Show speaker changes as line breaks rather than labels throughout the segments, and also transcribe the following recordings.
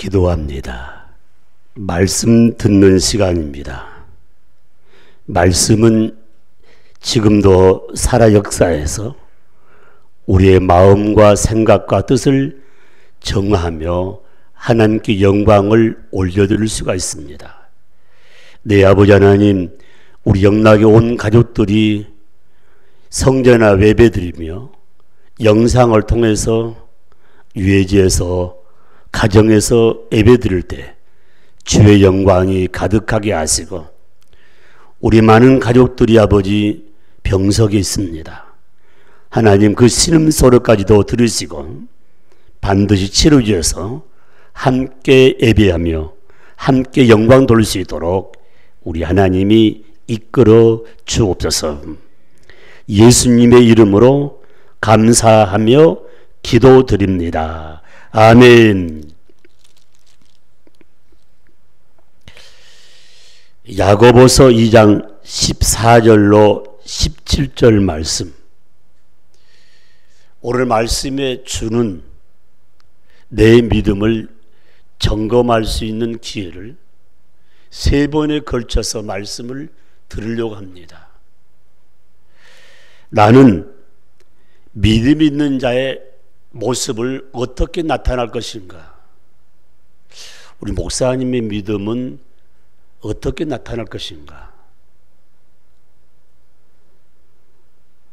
기도합니다. 말씀 듣는 시간입니다. 말씀은 지금도 살아 역사에서 우리의 마음과 생각과 뜻을 정하며 하나님께 영광을 올려드릴 수가 있습니다. 네, 아버지 하나님, 우리 영락에 온 가족들이 성전이나 예배드리며 영상을 통해서 유해지에서 가정에서 예배드릴 때 주의 영광이 가득하게 하시고, 우리 많은 가족들이 아버지 병석에 있습니다. 하나님 그 신음소리까지도 들으시고 반드시 치료지어서 함께 예배하며 함께 영광 돌릴 수 있도록 우리 하나님이 이끌어 주옵소서. 예수님의 이름으로 감사하며 기도드립니다. 아멘. 야고보서 2장 14절로 17절 말씀. 오늘 말씀의 주는 내 믿음을 점검할 수 있는 기회를 세 번에 걸쳐서 말씀을 들으려고 합니다. 나는 믿음 있는 자의 모습을 어떻게 나타날 것인가? 우리 목사님의 믿음은 어떻게 나타날 것인가?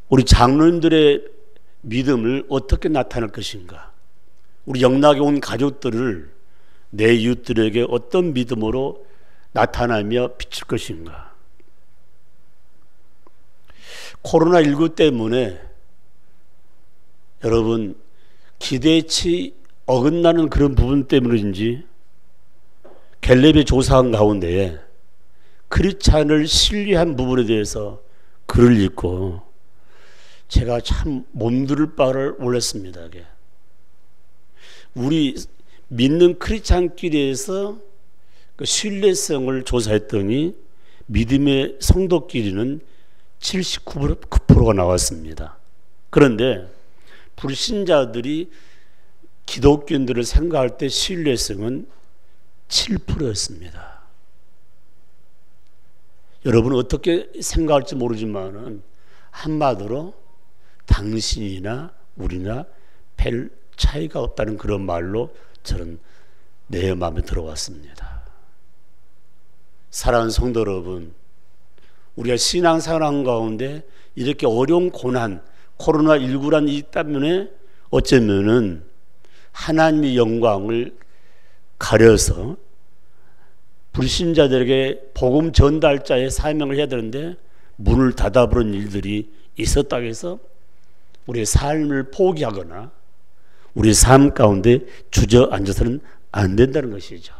우리 장로님들의 믿음을 어떻게 나타낼 것인가? 우리 영락에 온 가족들을 내 이웃들에게 어떤 믿음으로 나타나며 비칠 것인가? 코로나19 때문에 여러분 기대치 어긋나는 그런 부분 때문인지 갤럽의 조사한 가운데에 크리스찬을 신뢰한 부분에 대해서 글을 읽고 제가 참 몸둘 바를 몰랐습니다. 우리 믿는 크리스찬끼리에서 그 신뢰성을 조사했더니 믿음의 성도끼리는 79%가 나왔습니다. 그런데 불신자들이 기독교인들을 생각할 때 신뢰성은 7%였습니다. 여러분은 어떻게 생각할지 모르지만 한마디로 당신이나 우리나 별 차이가 없다는 그런 말로 저는 내 마음에 들어왔습니다. 사랑하는 성도 여러분, 우리가 신앙생활 가운데 이렇게 어려운 고난, 코로나19란 이 때문에 어쩌면은 하나님의 영광을 가려서 불신자들에게 복음 전달자의 사명을 해야 되는데 문을 닫아버린 일들이 있었다고 해서 우리의 삶을 포기하거나 우리의 삶 가운데 주저앉아서는 안 된다는 것이죠.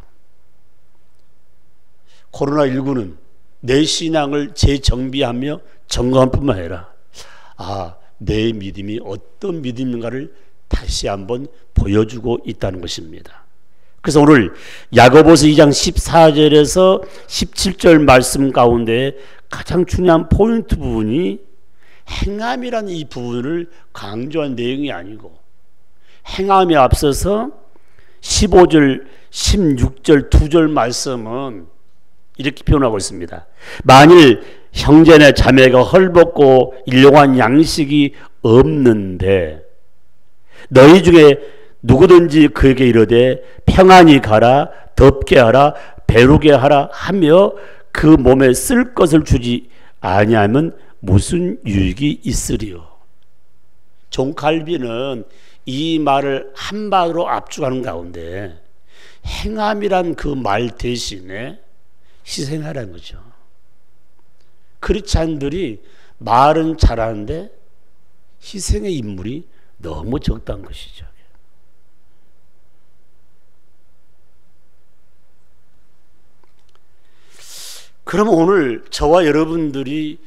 코로나19는 내 신앙을 재정비하며 점검할 뿐만 아니라 내 믿음이 어떤 믿음인가를 다시 한번 보여주고 있다는 것입니다. 그래서 오늘 야고보서 2장 14절에서 17절 말씀 가운데 가장 중요한 포인트 부분이 행함이라는 이 부분을 강조한 내용이 아니고, 행함에 앞서서 15절, 16절, 2절 말씀은 이렇게 표현하고 있습니다. 만일 형제나 자매가 헐벗고 일용한 양식이 없는데 너희 중에 누구든지 그에게 이르되 평안히 가라, 덥게 하라, 배루게 하라 하며 그 몸에 쓸 것을 주지 아니하면 무슨 유익이 있으리요? 종칼비는 이 말을 한마디로 압축하는 가운데 행함이란 그 말 대신에 희생하라는 거죠. 크리스찬들이 말은 잘하는데 희생의 인물이 너무 적다는 것이죠. 그러면 오늘 저와 여러분들이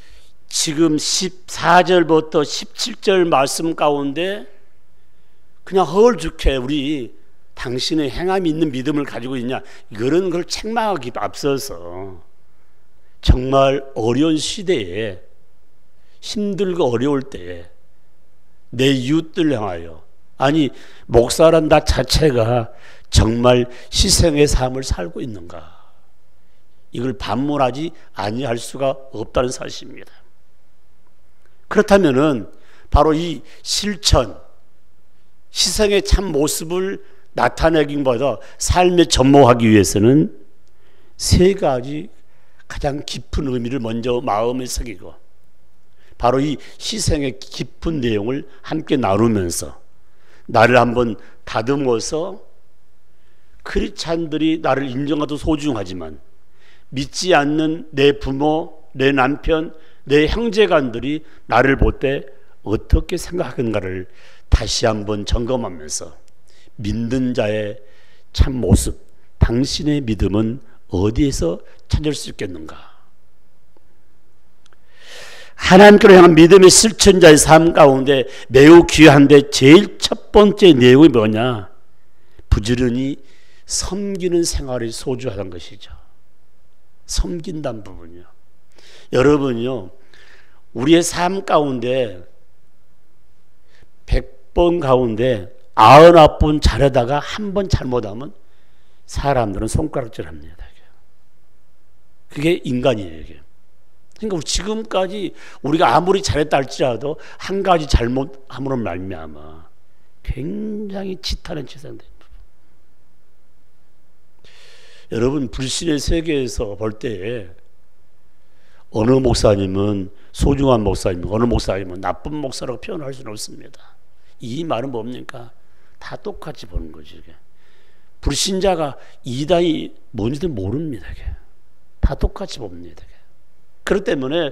지금 14절부터 17절 말씀 가운데 그냥 허울죽해 우리 당신의 행함이 있는 믿음을 가지고 있냐, 이런 걸 책망하기 앞서서 정말 어려운 시대에 힘들고 어려울 때에 내 이웃들 향하여 아니, 목사란 나 자체가 정말 희생의 삶을 살고 있는가? 이걸 반문하지 아니할 수가 없다는 사실입니다. 그렇다면은 바로 이 실천, 희생의 참 모습을 나타내기보다 삶에 접목하기 위해서는 세 가지 가장 깊은 의미를 먼저 마음에 새기고, 바로 이 희생의 깊은 내용을 함께 나누면서 나를 한번 다듬어서 크리스찬들이 나를 인정하도 소중하지만 믿지 않는 내 부모, 내 남편, 내 형제간들이 나를 볼 때 어떻게 생각하는가를 다시 한번 점검하면서 믿는 자의 참 모습, 당신의 믿음은 어디에서 찾을 수 있겠는가? 하나님께로 향한 믿음의 실천자의 삶 가운데 매우 귀한데 제일 첫 번째 내용이 뭐냐? 부지런히 섬기는 생활이 소중하다는 것이죠. 섬긴다는 부분이요. 여러분요, 우리의 삶 가운데 100번 가운데 99번 잘하다가 한 번 잘못하면 사람들은 손가락질합니다. 그게 인간이에요. 이게. 그러니까 지금까지 우리가 아무리 잘했다 할지라도 한 가지 잘못함으로 말미암아 굉장히 치타는 치상된 부분. 여러분, 불신의 세계에서 볼 때에 어느 목사님은 소중한 목사님, 어느 목사님은 나쁜 목사라고 표현할 수는 없습니다. 이 말은 뭡니까? 다 똑같이 보는 거죠. 이게. 불신자가 이단이 뭔지도 모릅니다. 이게. 다 똑같이 봅니다. 이게. 그렇기 때문에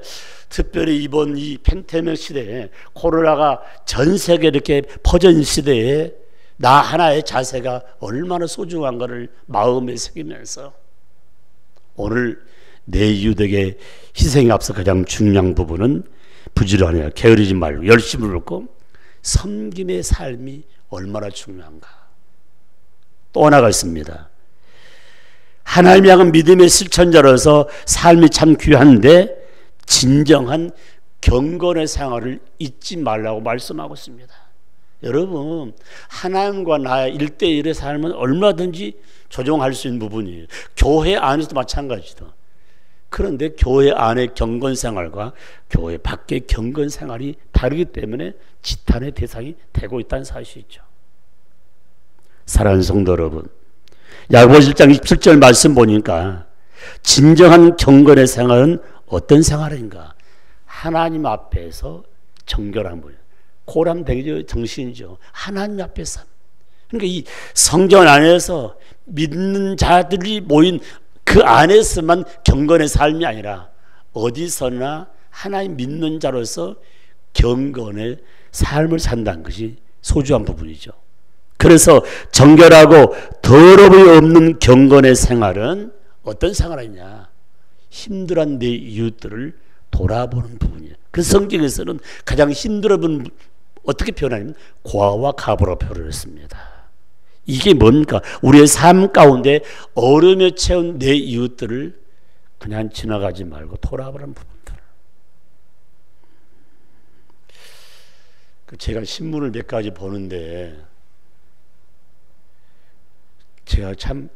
특별히 이번 이 팬데믹 시대에, 코로나가 전 세계에 이렇게 퍼진 시대에 나 하나의 자세가 얼마나 소중한가를 마음에 새기면서 오늘 내 이웃에게 희생에 앞서 가장 중요한 부분은 부지런해야 게으르지 말고 열심히 걷고 섬김의 삶이 얼마나 중요한가. 또 하나가 있습니다. 하나님이 향한 믿음의 실천자로서 삶이 참 귀한데 진정한 경건의 생활을 잊지 말라고 말씀하고 있습니다. 여러분, 하나님과 나의 1대1의 삶은 얼마든지 조정할 수 있는 부분이에요. 교회 안에서도 마찬가지다. 그런데 교회 안의 경건생활과 교회 밖의 경건생활이 다르기 때문에 지탄의 대상이 되고 있다는 사실이죠. 사랑하는 성도 여러분, 야고보 1장 27절 말씀 보니까 진정한 경건의 생활은 어떤 생활인가? 하나님 앞에서 정결한 분이에요. 고람되기 정신이죠. 하나님 앞에서. 그러니까 이 성경 안에서 믿는 자들이 모인 그 안에서만 경건의 삶이 아니라 어디서나 하나님 믿는 자로서 경건의 삶을 산다는 것이 소중한 부분이죠. 그래서 정결하고 더러움이 없는 경건의 생활은 어떤 생활이냐? 힘들한 내 이웃들을 돌아보는 부분이에요. 그래서 성경에서는 가장 힘들어보는 어떻게 표현하냐면 고아와 가부로 표현했습니다. 이게 뭡니까? 우리의 삶 가운데 어려움에 채운 내 이웃들을 그냥 지나가지 말고 돌아보는 부분들. 제가 신문을 몇 가지 보는데 제가 참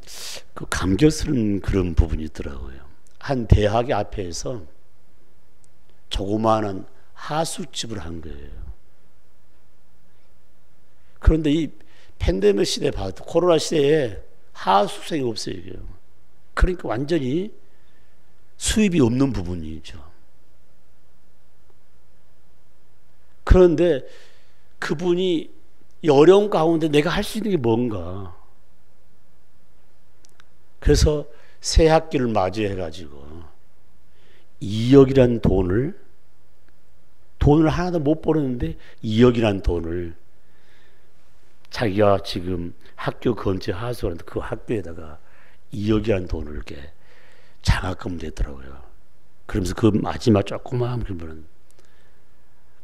감격스러운 그런 부분이 있더라고요. 한 대학의 앞에서 조그마한 하숙집을 한 거예요. 그런데 이 팬데믹 시대에 봐도 코로나 시대에 하숙생이 없어요. 그러니까 완전히 수입이 없는 부분이죠. 그런데 그분이 이 어려운 가운데 내가 할 수 있는 게 뭔가. 그래서 새 학기를 맞이해가지고 2억이란 돈을 하나도 못 벌었는데 2억이란 돈을 자기가 지금 학교 근처 하수하는데 그 학교에다가 2억이라는 돈을 이렇게 장학금 냈더라고요. 그러면서 그 마지막 조그마한 그분은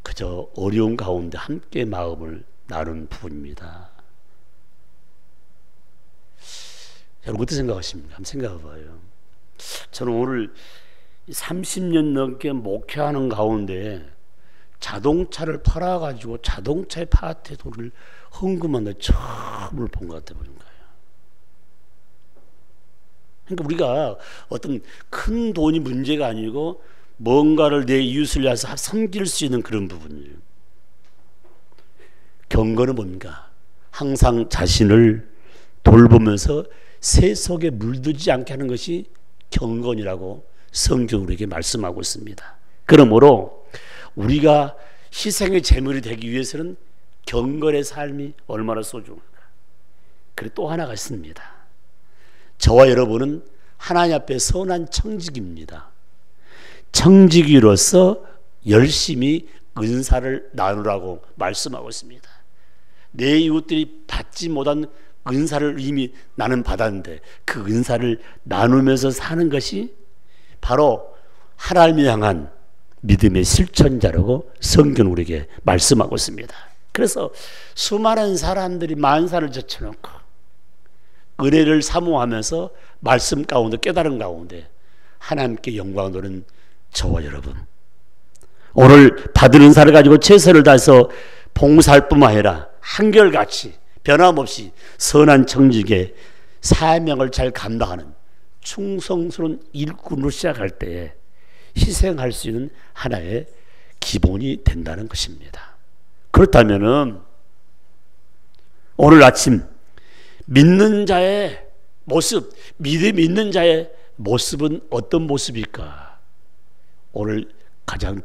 그저 어려운 가운데 함께 마음을 나눈 부분입니다. 여러분 어떻게 생각하십니까? 한번 생각해 봐요. 저는 오늘 30년 넘게 목회하는 가운데 자동차를 팔아가지고 자동차의 파트에 돈을 헌금한 데 처음으로 본 것 같아 보는 거예요. 그러니까 우리가 어떤 큰 돈이 문제가 아니고 뭔가를 내 이웃을 위해서 섬길 수 있는 그런 부분이에요. 경건은 뭔가? 항상 자신을 돌보면서 세속에 물들지 않게 하는 것이 경건이라고 성경 우리에게 말씀하고 있습니다. 그러므로 우리가 희생의 제물이 되기 위해서는 경건의 삶이 얼마나 소중한가. 그리고 또 하나가 있습니다. 저와 여러분은 하나님 앞에 선한 청지기입니다. 청지기로서 열심히 은사를 나누라고 말씀하고 있습니다. 내 이웃들이 받지 못한 은사를 이미 나는 받았는데 그 은사를 나누면서 사는 것이 바로 하나님을 향한 믿음의 실천자라고 성경 우리에게 말씀하고 있습니다. 그래서 수많은 사람들이 만사를 제쳐놓고 은혜를 사모하면서 말씀 가운데 깨달은 가운데 하나님께 영광을 돌리는 저와 여러분, 오늘 받은 은사를 가지고 최선을 다해서 봉사할 뿐만 아니라 한결같이 변함없이 선한 청지기의 사명을 잘 감당하는 충성스러운 일꾼으로 시작할 때에 희생할 수 있는 하나의 기본이 된다는 것입니다. 그렇다면은 오늘 아침 믿는 자의 모습, 믿음 있는 자의 모습은 어떤 모습일까? 오늘 가장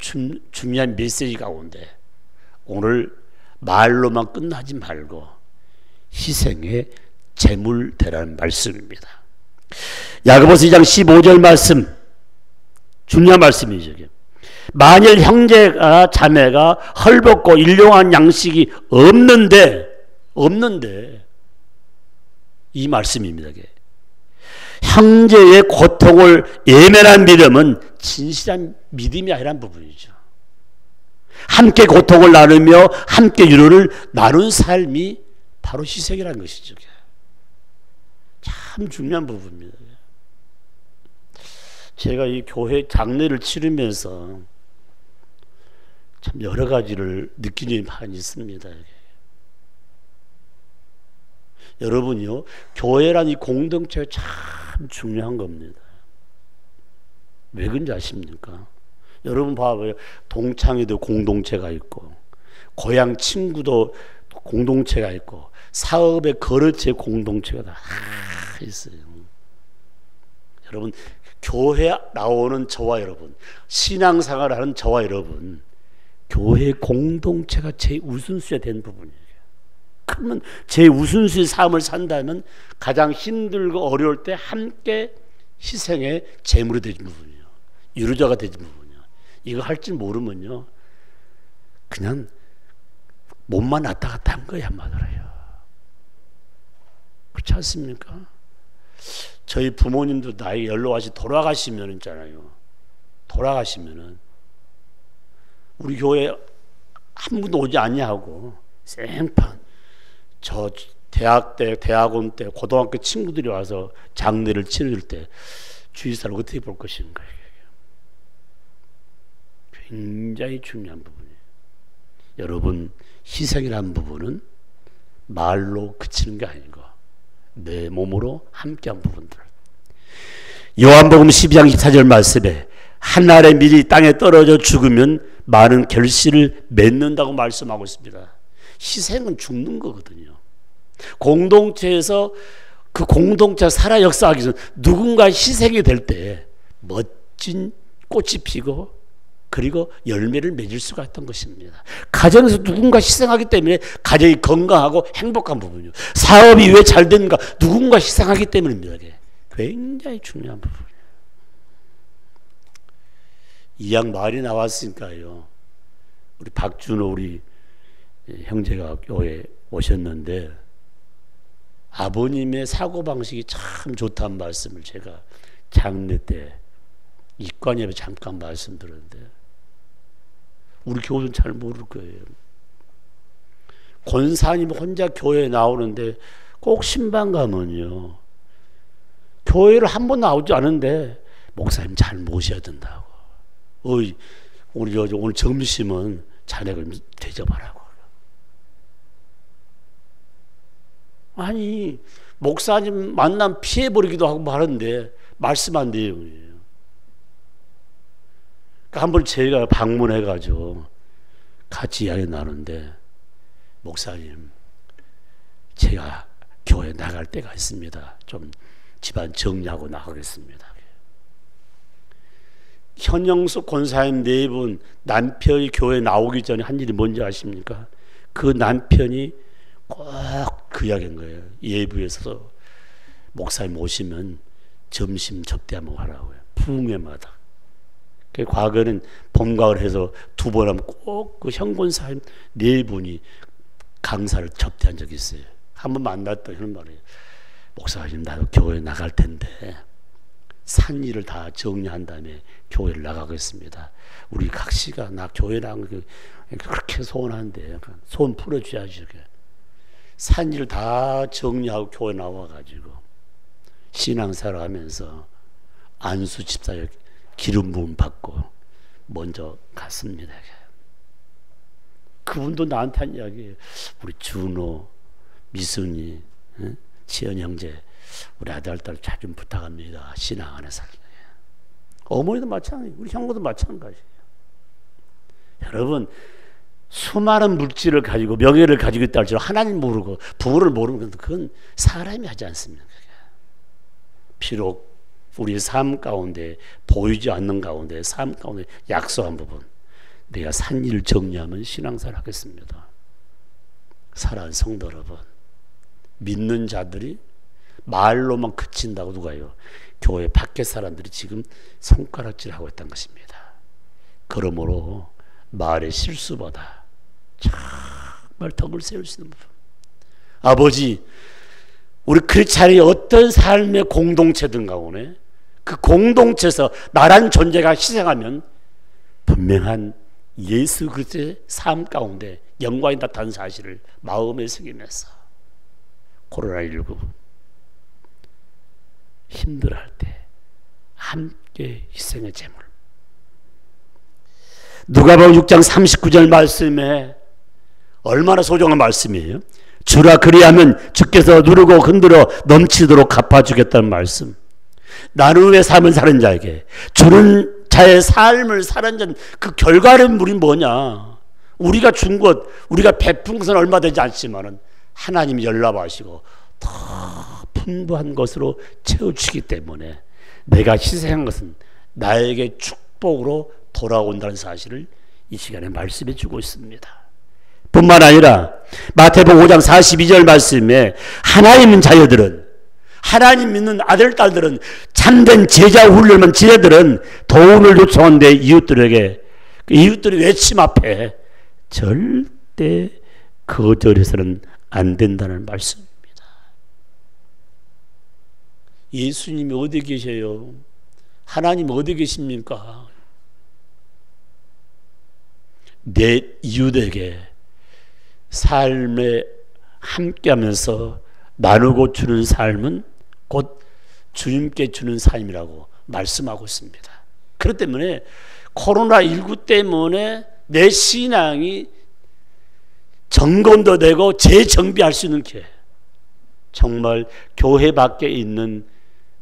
중요한 메시지 가운데 오늘 말로만 끝나지 말고 희생의 제물 되라는 말씀입니다. 야고보서 2장 15절 말씀, 중요한 말씀이죠. 만일 형제가 자매가 헐벗고 일용한 양식이 없는데 이 말씀입니다. 형제의 고통을 예면한 믿음은 진실한 믿음이 아니란 부분이죠. 함께 고통을 나누며 함께 위로를 나눈 삶이 바로 희생이라는 것이죠. 참 중요한 부분입니다. 제가 이 교회 장례를 치르면서 참 여러 가지를 느끼는 바가 있습니다. 여러분요, 교회란 이 공동체가 참 중요한 겁니다. 왜 그런지 아십니까? 여러분 봐봐요. 동창회도 공동체가 있고, 고향 친구도 공동체가 있고, 사업의 거래처 공동체가 다 있어요. 여러분, 교회 나오는 저와 여러분, 신앙생활을 하는 저와 여러분, 교회 공동체가 제 우선순위가 된 부분이에요. 그러면 제 우선순위 삶을 산다면 가장 힘들고 어려울 때 함께 희생의 제물이 되는 부분이에요. 유로자가 되는 부분이에요. 이거 할 줄 모르면요, 그냥 몸만 왔다 갔다 한 거야, 한마디로요. 그렇지 않습니까? 저희 부모님도 나이 연로하시 돌아가시면 있잖아요. 돌아가시면은 우리 교회 한 분도 오지 않냐고 생판 저 대학 때, 대학원 때, 고등학교 친구들이 와서 장례를 치를 때 주위 사람 어떻게 볼 것인가. 굉장히 중요한 부분이에요. 여러분, 희생이라는 부분은 말로 그치는 게 아니고 내 몸으로 함께한 부분들. 요한복음 12장 24절 말씀에 한 알의 밀이 땅에 떨어져 죽으면 많은 결실을 맺는다고 말씀하고 있습니다. 희생은 죽는 거거든요. 공동체에서 그 공동체가 살아 역사하기 전 누군가 희생이 될 때 멋진 꽃이 피고 그리고 열매를 맺을 수가 있던 것입니다. 가정에서 누군가 희생하기 때문에 가정이 건강하고 행복한 부분이요. 사업이 왜 잘 되는가? 누군가 희생하기 때문입니다. 굉장히 중요한 부분이에요. 이양 말이 나왔으니까요. 우리 박준호 우리 형제가 교회에 오셨는데 아버님의 사고방식이 참 좋다는 말씀을 제가 장례 때 입관예배 잠깐 말씀드렸는데 우리 교우는 잘 모를 거예요. 권사님 혼자 교회에 나오는데 꼭 신방 가면요, 교회를 한 번 나오지 않은데 목사님 잘 모셔야 된다고. 오늘 점심은 자네가 대접하라고. 아니, 목사님 만남 피해버리기도 하고 하는데 말씀한 내용이에요. 그러니까 한번 제가 방문해가지고 같이 이야기 나누는데, 목사님, 제가 교회 나갈 때가 있습니다. 좀 집안 정리하고 나가겠습니다. 현영숙 권사님 네 분 남편이 교회 나오기 전에 한 일이 뭔지 아십니까? 그 남편이 꼭 그 이야기인 거예요. 예부에서 목사님 오시면 점심 접대 한번 하라고요. 부흥회마다. 과거는 봄가을 해서 두 번 하면 꼭 그 현권사님 네 분이 강사를 접대한 적이 있어요. 한번 만났더니 이런 말이에요. 목사님, 나도 교회 나갈 텐데 산 일을 다 정리한 다음에 교회를 나가겠습니다. 우리 각 씨가 나 교회 나간 게 그렇게 소원한데 소원 풀어줘야지. 산 일을 다 정리하고 교회 나와가지고 신앙생활 하면서 안수 집사역 기름 부음 받고 먼저 갔습니다. 그분도 나한테 한 이야기예요. 우리 준호, 미순이, 지연 형제, 우리 아들, 딸 잘 좀 부탁합니다. 신앙 안에서. 어머니도 마찬가지예요. 우리 형부도 마찬가지예요. 여러분, 수많은 물질을 가지고 명예를 가지고 있다 할지라도 하나님 모르고 부모를 모르면 그건 사람이 하지 않습니다. 비록 우리 삶 가운데 보이지 않는 가운데 삶 가운데 약속한 부분, 내가 산 일 정리하면 신앙생활 하겠습니다. 사랑하는 성도 여러분, 믿는 자들이 말로만 그친다고 누가요? 교회 밖에 사람들이 지금 손가락질하고 있다는 것입니다. 그러므로 말의 실수보다 정말 덕을 세울 수 있는 부분, 아버지, 우리 크리스찬이 어떤 삶의 공동체든 가오네, 그 공동체에서 나란 존재가 희생하면 분명한 예수 그리스도의 삶 가운데 영광이 나타난 사실을 마음에 새기면서 코로나19 힘들어할 때 함께 희생의 제물, 누가복음 6장 39절 말씀에 얼마나 소중한 말씀이에요. 주라 그리하면 주께서 누르고 흔들어 넘치도록 갚아주겠다는 말씀. 나를 위해 삶을 사는 자에게 주는 자의 삶을 사는 자는 그 결과물이 뭐냐? 우리가 준 것, 우리가 베푼 것은 얼마 되지 않지만은 하나님이 연락하시고 더 풍부한 것으로 채워주기 때문에 내가 희생한 것은 나에게 축복으로 돌아온다는 사실을 이 시간에 말씀해 주고 있습니다. 뿐만 아니라 마태복음 5장 42절 말씀에 하나님 자녀들은, 하나님 믿는 아들 딸들은, 참된 제자 훈련만 지혜들은 도움을 요청하는데 이웃들에게, 그 이웃들의 외침 앞에 절대 거절해서는 안 된다는 말씀입니다. 예수님이 어디 계세요? 하나님 어디 계십니까? 내 이웃에게 삶에 함께하면서 나누고 주는 삶은 곧 주님께 주는 삶이라고 말씀하고 있습니다. 그렇기 때문에 코로나19 때문에 내 신앙이 점검도 되고 재정비할 수 있는 기회, 정말 교회 밖에 있는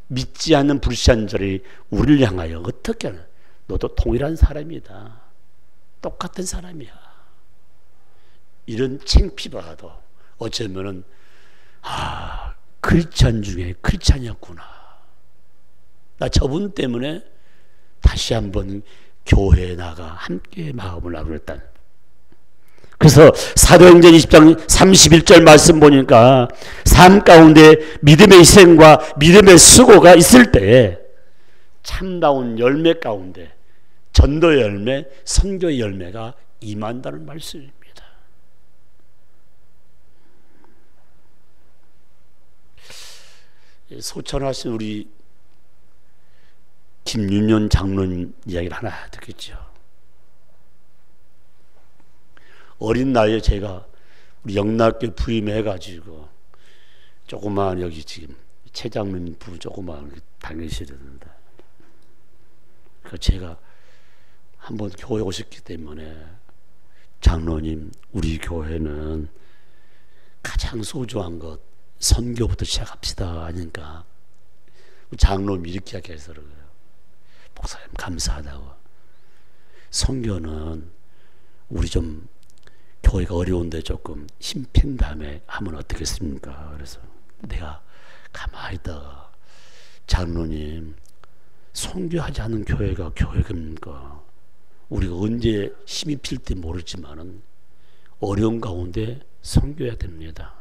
믿지 않는 불신자들이 우리를 향하여 어떻게 하는, 너도 동일한 사람이다, 똑같은 사람이야, 이런 창피봐도 어쩌면은 크리스찬 중에 크리스찬이었구나, 나 저분 때문에 다시 한번 교회에 나가 함께 마음을 나누었다. 그래서 사도행전 20장 31절 말씀 보니까 삶 가운데 믿음의 희생과 믿음의 수고가 있을 때 참다운 열매 가운데 전도의 열매, 선교의 열매가 임한다는 말씀입니다. 소천하신 우리 김윤현 장로님 이야기를 하나 듣겠죠. 어린 나이에 제가 우리 영락교 부임해가지고 조그마한, 여기 지금 최장로님 부 조그마한 당회실이었는데, 그래서 제가 한번 교회 오셨기 때문에 장로님, 우리 교회는 가장 소중한 것 선교부터 시작합시다 하니까 장로님이 이렇게 이야기해서 그래요. 목사님 감사하다고. 선교는 우리 좀 교회가 어려운데 조금 힘뺀 다음에 하면 어떻겠습니까? 그래서 내가 가만히 있다가 장로님, 선교하지 않은 교회가 교회입니까? 우리가 언제 힘이 필지 모르지만은 어려운 가운데 선교해야 됩니다.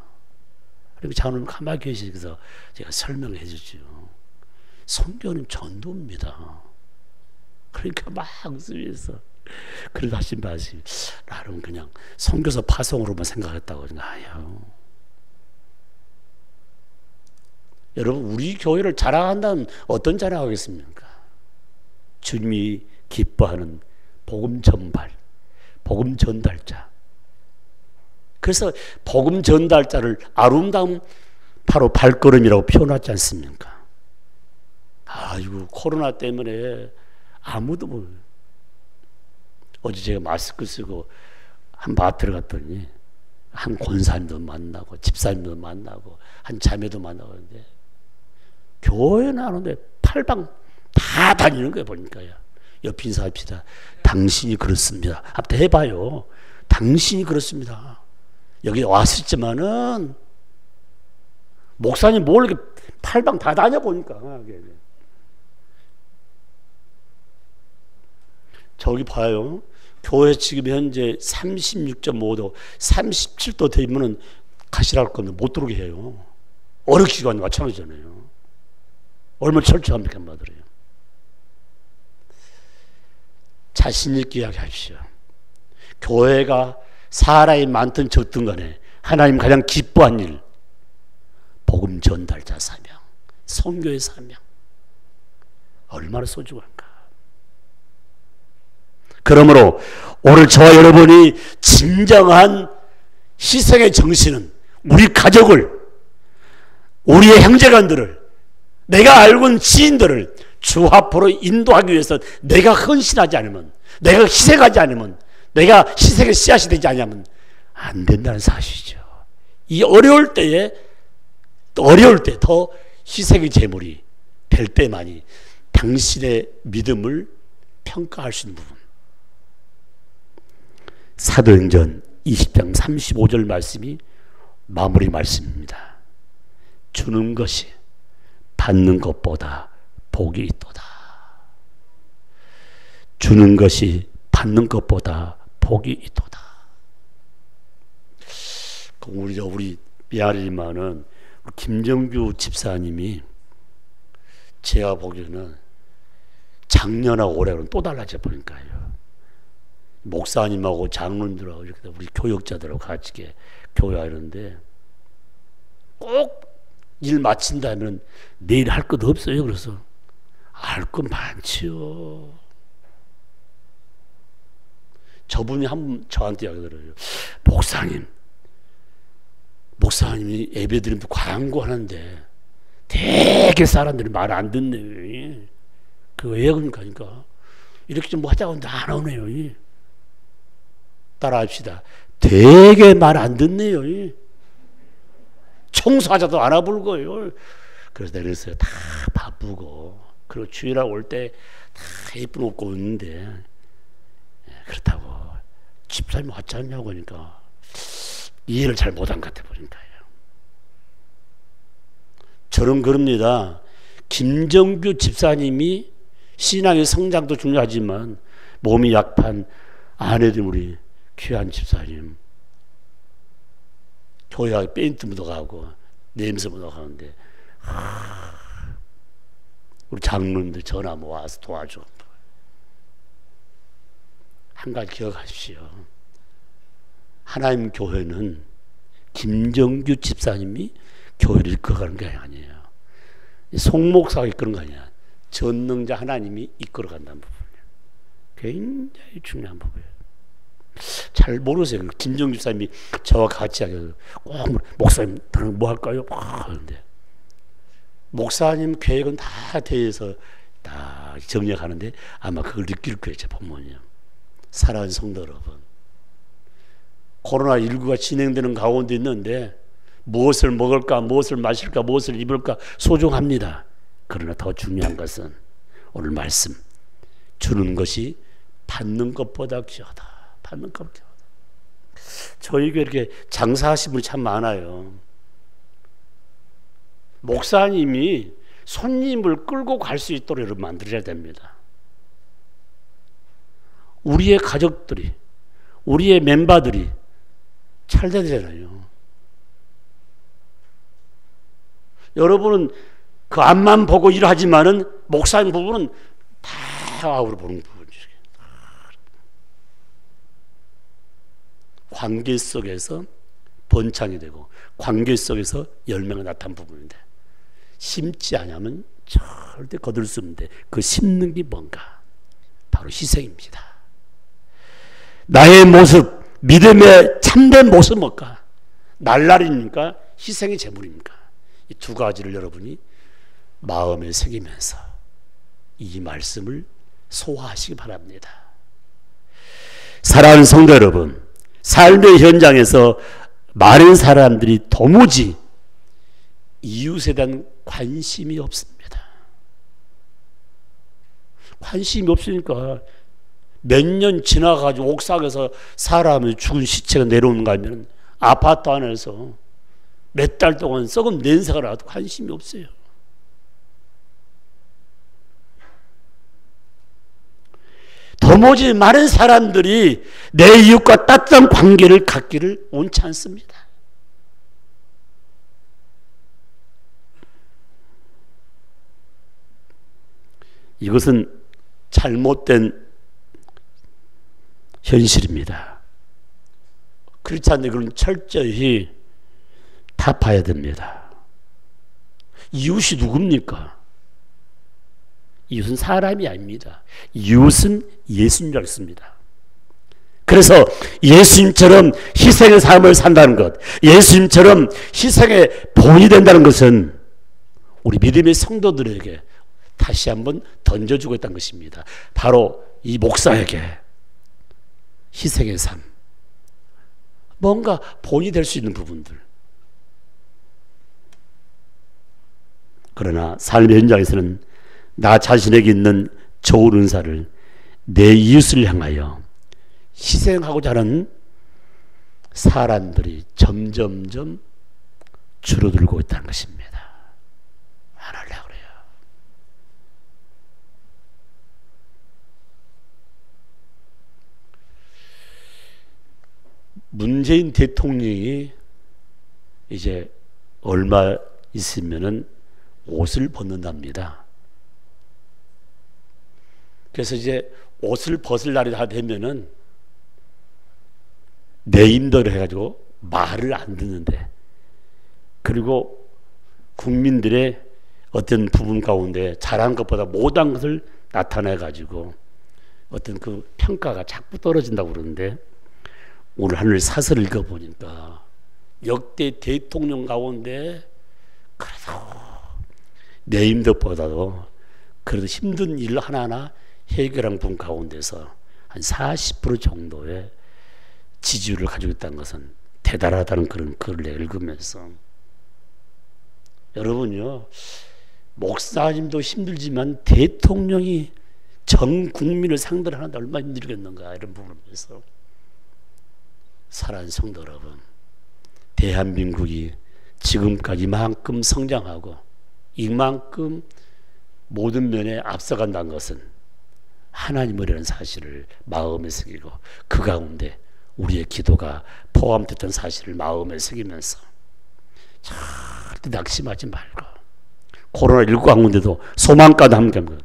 그리고 장로님 가만히 계시면서 제가 설명해 주죠. 선교는 전도입니다. 그러니까 막 웃으면서 그러다 하신 말씀, 나는 그냥 선교사 파송으로만 생각했다고 생각해요. 여러분, 우리 교회를 자랑한다면 어떤 자랑하겠습니까? 주님이 기뻐하는 복음 전발, 복음 전달자. 그래서 복음 전달자를 아름다운 바로 발걸음이라고 표현하지 않습니까? 아이고, 코로나 때문에 아무도 못. 어제 제가 마스크 쓰고 한 마트를 갔더니 한 권사님도 만나고 집사님도 만나고 한 자매도 만나고 하는데 교회 나오는데 팔방 다 다니는 거예요. 보니까요. 옆 인사합시다. 당신이 그렇습니다. 한번 해봐요. 당신이 그렇습니다. 여기 왔었지만은 목사님 뭘 이렇게 팔방 다 다녀보니까 저기 봐요. 교회 지금 현재 36.5도, 37도 되면은 가시라고 건데 못 들어오게 해요. 어렵기가 마찬가지잖아요. 얼마나 철저합니까, 한마디로요. 자신있게 이야기하십시오. 교회가 사람이 많든 적든 간에 하나님 가장 기뻐한 일, 복음 전달자 사명, 선교의 사명, 얼마나 소중한가. 그러므로 오늘 저와 여러분이 진정한 희생의 정신은 우리 가족을, 우리의 형제간들을, 내가 알고 있는 지인들을 주 앞으로 인도하기 위해서 내가 헌신하지 않으면, 내가 희생하지 않으면, 내가 희생의 씨앗이 되지 않으면 안 된다는 사실이죠. 이 어려울 때에, 어려울 때 더 희생의 제물이 될 때만이 당신의 믿음을 평가할 수 있는 부분. 사도행전 20장 35절 말씀이 마무리 말씀입니다. 주는 것이 받는 것보다 복이 있도다. 주는 것이 받는 것보다 복이 있도다. 우리 미안하지만은 김정규 집사님이 제가 보기에는 작년하고 올해는 또 달라져 보니까요. 목사님하고 장로님들하고 이렇게 우리 교역자들하고 같이 교회하는데 꼭 일 마친다면 내일 할 것 없어요. 그래서 할 것 많지요. 저분이 저한테 이야기하더라고요. 목사님이 예배드리면서 광고하는데 되게 사람들이 말 안 듣네요. 그 왜 그러니까 이렇게 좀 뭐 하자고 하는데 안 오네요. 따라합시다. 되게 말 안 듣네요. 청소하자도 안 와불고요. 그래서 내가 그랬어요. 다 바쁘고 그리고 주일날 올 때 다 예쁜 옷 입고 있는데 그렇다고 집사님 왔지 않냐고 하니까 이해를 잘 못한 것 같아 보니까요. 저는 그럽니다. 김정규 집사님이 신앙의 성장도 중요하지만 몸이 약한 아내들 우리 귀한 집사님 교회에 페인트 묻어가고 냄새 묻어가는데 우리 장로님들 전화 와서 도와줘. 한 가지 기억하십시오. 하나님 교회는 김정규 집사님이 교회를 이끌어가는 게 아니에요. 송목사가 이끄는 거 아니야. 전능자 하나님이 이끌어간다는 부분이에요. 굉장히 중요한 부분이에요. 잘 모르세요. 김정규 집사님이 저와 같이 하게 꼭 목사님 나는 뭐 할까요? 하는데 목사님 계획은 다 대해서 다 정리하는데 아마 그걸 느낄 거예요. 제 부모님. 사랑하는 성도 여러분, 코로나19가 진행되는 가운데 있는데 무엇을 먹을까, 무엇을 마실까, 무엇을 입을까 소중합니다. 그러나 더 중요한 것은 오늘 말씀, 주는 것이 받는 것보다 귀하다. 받는 것보다 귀하다. 저희 교회 이렇게 장사하신 분이 참 많아요. 목사님이 손님을 끌고 갈 수 있도록 만들어야 됩니다. 우리의 가족들이, 우리의 멤버들이 잘 되잖아요. 여러분은 그 앞만 보고 일하지만은 목사님 부부는 다 아우를 보는 부분이죠. 관계 속에서 번창이 되고 관계 속에서 열매가 나타난 부분인데 심지 않으면 절대 거둘 수 없는데 그 심는 게 뭔가? 바로 희생입니다. 나의 모습, 믿음의 참된 모습 뭘까? 날라리입니까? 희생의 제물입니까? 이 두 가지를 여러분이 마음에 새기면서 이 말씀을 소화하시기 바랍니다. 사랑하는 성도 여러분, 삶의 현장에서 많은 사람들이 도무지 이웃에 대한 관심이 없습니다. 관심이 없으니까 몇 년 지나가지고 옥상에서 사람이 죽은 시체가 내려오는가 하면 아파트 안에서 몇 달 동안 썩은 냄새가 나도 관심이 없어요. 도무지 많은 사람들이 내 이웃과 따뜻한 관계를 갖기를 원치 않습니다. 이것은 잘못된 현실입니다. 그렇지 않는데 그건 철저히 타파해야 됩니다. 이웃이 누굽니까? 이웃은 사람이 아닙니다. 이웃은 예수님 줄 알습니다. 그래서 예수님처럼 희생의 삶을 산다는 것, 예수님처럼 희생의 본이 된다는 것은 우리 믿음의 성도들에게 다시 한번 던져주고 있다는 것입니다. 바로 이 목사에게 희생의 삶, 뭔가 본이 될 수 있는 부분들. 그러나 삶의 현장에서는 나 자신에게 있는 좋은 은사를 내 이웃을 향하여 희생하고자 하는 사람들이 점점점 줄어들고 있다는 것입니다. 안 하려고 그래요. 문재인 대통령이 이제 얼마 있으면은 옷을 벗는답니다. 그래서 이제 옷을 벗을 날이 다 되면은 내임대로 해가지고 말을 안 듣는데, 그리고 국민들의 어떤 부분 가운데 잘한 것보다 못한 것을 나타내가지고 어떤 그 평가가 자꾸 떨어진다고 그러는데, 오늘 하늘 사설을 읽어보니까 역대 대통령 가운데 그래도 내임덕보다도 그래도 힘든 일 하나하나 해결한 분 가운데서 한 40% 정도의 지지율을 가지고 있다는 것은 대단하다는 그런 글을 읽으면서, 여러분요, 목사님도 힘들지만 대통령이 전 국민을 상대로 하는데 얼마나 힘들겠는가, 이런 부분을 위해서 사랑하는 성도 여러분, 대한민국이 지금까지 이만큼 성장하고 이만큼 모든 면에 앞서간다는 것은 하나님이라는 사실을 마음에 새기고 그 가운데 우리의 기도가 포함됐던 사실을 마음에 새기면서 절대 낙심하지 말고 코로나19 가운데도 소망까지 함께합니다.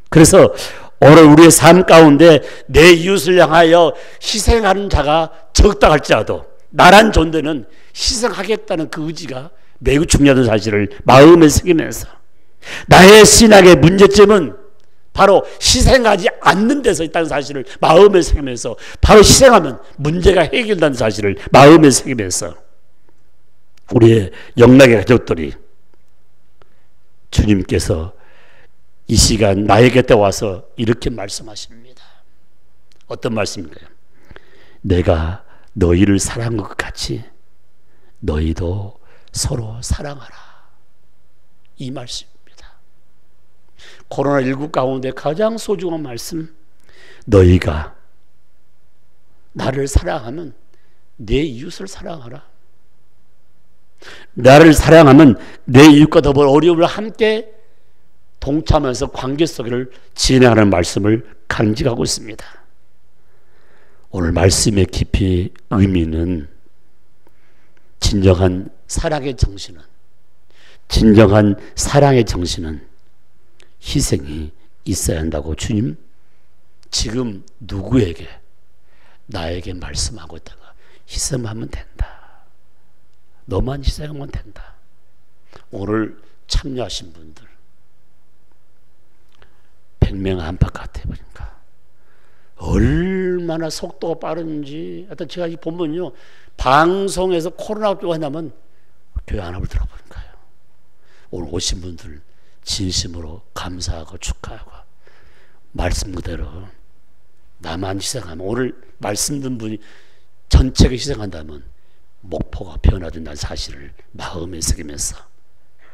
그래서 오늘 우리의 삶 가운데 내 이웃을 향하여 희생하는 자가 적다 할지라도 나란 존재는 희생하겠다는 그 의지가 매우 중요한 사실을 마음에 새기면서, 나의 신앙의 문제점은 바로 희생하지 않는 데서 있다는 사실을 마음에 새기면서, 바로 희생하면 문제가 해결된다는 사실을 마음에 새기면서 우리의 영락의 가족들이 주님께서 이 시간 나의 곁에 와서 이렇게 말씀하십니다. 어떤 말씀인가요? 내가 너희를 사랑한 것 같이 너희도 서로 사랑하라. 이 말씀입니다. 코로나19 가운데 가장 소중한 말씀, 너희가 나를 사랑하면 내 이웃을 사랑하라. 나를 사랑하면 내 이웃과 더불어 어려움을 함께 동참하면서 관계 속을 진행하는 말씀을 간직하고 있습니다. 오늘 말씀의 깊이 의미는 진정한 사랑의 정신은 희생이 있어야 한다고 주님 지금 누구에게 나에게 말씀하고 있다가 희생하면 된다. 너만 희생하면 된다. 오늘 참여하신 분들 100명 안팎 같아 보니까 얼마나 속도가 빠른지. 하여튼 제가 이 보면요, 방송에서 코로나가 나면 교회 안 하고 들어보니까요. 오늘 오신 분들 진심으로 감사하고 축하하고 말씀 그대로 나만 희생하면, 오늘 말씀 듣는 분이 전체가 희생한다면 목포가 변화된다는 사실을 마음에 새기면서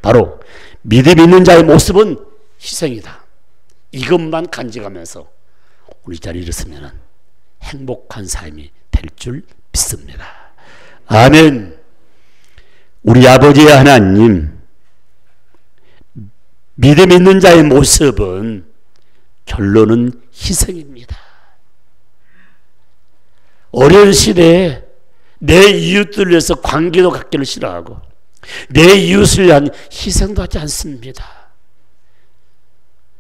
바로 믿음 있는 자의 모습은 희생이다. 이것만 간직하면서 우리 자리에 일었으면 행복한 삶이 될 줄 믿습니다. 아멘. 우리 아버지의 하나님, 믿음 있는 자의 모습은 결론은 희생입니다. 어려운 시대에 내 이웃들을 위해서 관계도 갖기를 싫어하고 내 이웃을 위한 희생도 하지 않습니다.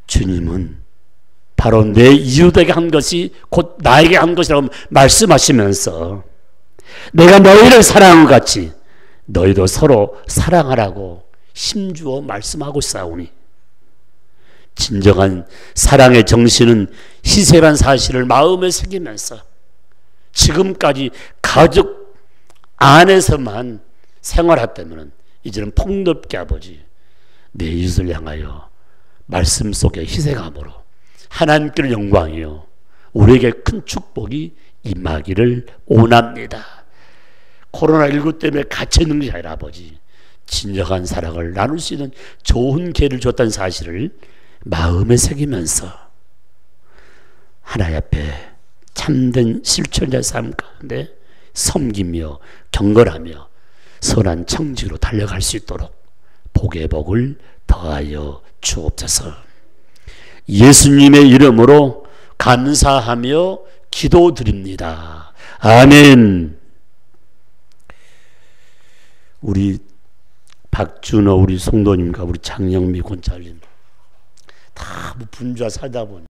주님은 바로 내 이웃에게 한 것이 곧 나에게 한 것이라고 말씀하시면서 내가 너희를 사랑한 것 같이 너희도 서로 사랑하라고 힘주어 말씀하고 싸우니, 진정한 사랑의 정신은 희생이라는 사실을 마음에 새기면서 지금까지 가족 안에서만 생활했다면 이제는 폭넓게 아버지 내 이웃을 향하여 말씀 속에 희생함으로 하나님께는 영광이요 우리에게 큰 축복이 임하기를 원합니다. 코로나19 때문에 갇혀있는 것이 아니라 아버지 진정한 사랑을 나눌 수 있는 좋은 기회를 줬다는 사실을 마음에 새기면서 하나님 앞에 참된 실천자의 삶 가운데 섬기며 경건하며 선한 청지로 달려갈 수 있도록 복의 복을 더하여 주옵소서. 예수님의 이름으로 감사하며 기도드립니다. 아멘. 우리 박준호 우리 성도님과 우리 장영미 권찰님 다 분주하 살다 보니